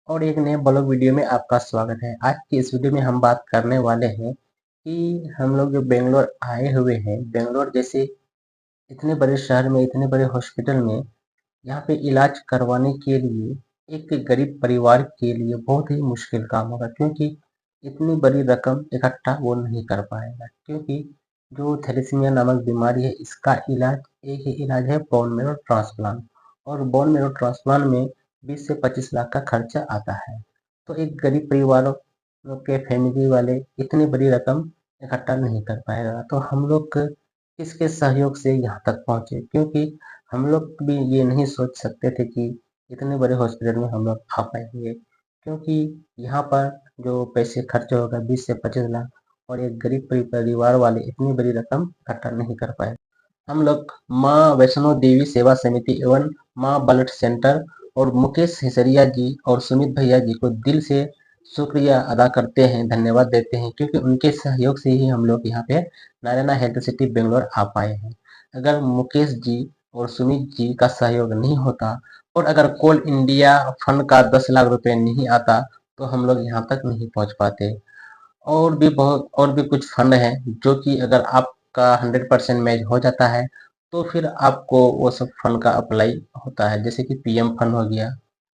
और एक नए ब्लॉग वीडियो में आपका स्वागत है। आज की इस वीडियो में हम बात करने वाले हैं कि हम लोग जो बेंगलोर आए हुए हैं, बेंगलोर जैसे इतने बड़े शहर में, इतने बड़े हॉस्पिटल में यहाँ पे इलाज करवाने के लिए एक गरीब परिवार के लिए बहुत ही मुश्किल काम होगा, क्योंकि इतनी बड़ी रकम इकट्ठा वो नहीं कर पाएगा। क्योंकि जो थैलेसीमिया नामक बीमारी है, इसका इलाज एक ही इलाज है, बोन मैरो ट्रांसप्लांट। और बोन मैरो ट्रांसप्लांट में 20 से 25 लाख का खर्चा आता है। तो एक गरीब परिवारों के फैमिली वाले इतनी बड़ी रकम इकट्ठा नहीं कर पाएगा। तो हम लोग किसके सहयोग से यहाँ तक पहुँचे, क्योंकि हम लोग भी ये नहीं सोच सकते थे कि इतने बड़े हॉस्पिटल में हम लोग आ पाएंगे। क्योंकि यहाँ पर जो पैसे खर्च होगा 20 से 25 लाख, और एक गरीब परिवार वाले इतनी बड़ी रकम इकट्ठा नहीं कर पाए। हम लोग माँ वैष्णो देवी सेवा समिति एवं माँ ब्लड सेंटर और मुकेश हिसरिया जी और सुमित भैया जी को दिल से शुक्रिया अदा करते हैं, धन्यवाद देते हैं, क्योंकि उनके सहयोग से ही हम लोग यहाँ पे नारायणा हेल्थ सिटी बेंगलोर आ पाए हैं। अगर मुकेश जी और सुमित जी का सहयोग नहीं होता, और अगर कोल इंडिया फंड का 10 लाख रुपए नहीं आता, तो हम लोग यहाँ तक नहीं पहुँच पाते। और भी कुछ फंड हैं, जो कि अगर आपका 100% मैच हो जाता है, तो फिर आपको वो सब फंड का अप्लाई होता है, जैसे कि पीएम फंड हो गया।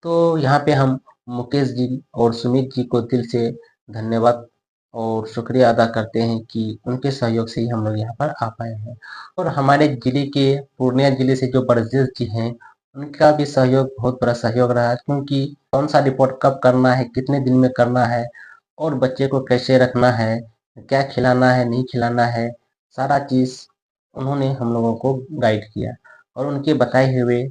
तो यहाँ पे हम मुकेश जी और सुमित जी को दिल से धन्यवाद और शुक्रिया अदा करते हैं कि उनके सहयोग से ही हम लोग यहाँ पर आ पाए हैं। और हमारे जिले के, पूर्णिया जिले से जो बरजेश जी हैं, उनका भी सहयोग बहुत बड़ा सहयोग रहा है, क्योंकि कौन सा रिपोर्ट कब करना है, कितने दिन में करना है, और बच्चे को कैसे रखना है, क्या खिलाना है, नहीं खिलाना है, सारा चीज़ उन्होंने हम लोगों को गाइड किया। और उनके बताए हुए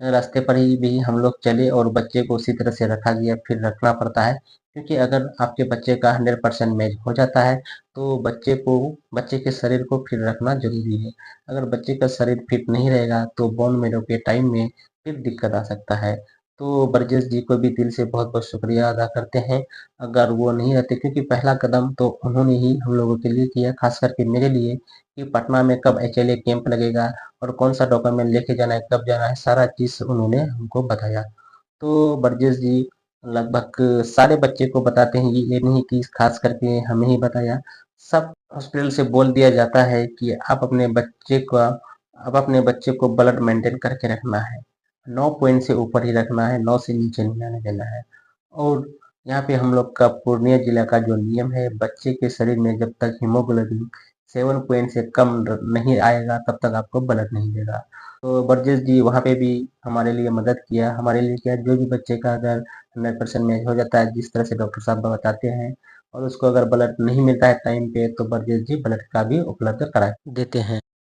रास्ते पर ही भी हम लोग चले, और बच्चे को उसी तरह से रखा गया। फिर रखना पड़ता है, क्योंकि अगर आपके बच्चे का 100% मैच हो जाता है, तो बच्चे के शरीर को फिर रखना जरूरी है। अगर बच्चे का शरीर फिट नहीं रहेगा, तो बोन मैरो के टाइम में फिर दिक्कत आ सकता है। तो ब्रजेश जी को भी दिल से बहुत बहुत शुक्रिया अदा करते हैं। अगर वो नहीं रहते, क्योंकि पहला कदम तो उन्होंने ही हम लोगों के लिए किया, खास करके मेरे लिए, कि पटना में कब एचएलए कैंप लगेगा और कौन सा डॉक्यूमेंट लेके जाना है, कब जाना है, सारा चीज़ उन्होंने हमको बताया। तो ब्रजेश जी लगभग सारे बच्चे को बताते हैं, ये नहीं कि खास करके हमें ही बताया। सब हॉस्पिटल से बोल दिया जाता है कि आप अपने बच्चे को ब्लड मेंटेन करके रखना है, 9 पॉइंट से ऊपर ही रखना है, 9 से नीचे नहीं आने देना है। और यहाँ पे हम लोग का पूर्णिया जिला का जो नियम है, बच्चे के शरीर में जब तक हीमोग्लोबिन 7 पॉइंट से कम नहीं आएगा, तब तक आपको ब्लड नहीं देगा। तो बरजेश जी वहाँ पे भी हमारे लिए मदद किया, हमारे लिए किया। जो भी बच्चे का अगर 100% मैच हो जाता है, जिस तरह से डॉक्टर साहब बताते हैं, और उसको अगर ब्लड नहीं मिलता है टाइम पे, तो बरजेश जी ब्लड का भी उपलब्ध करा देते हैं।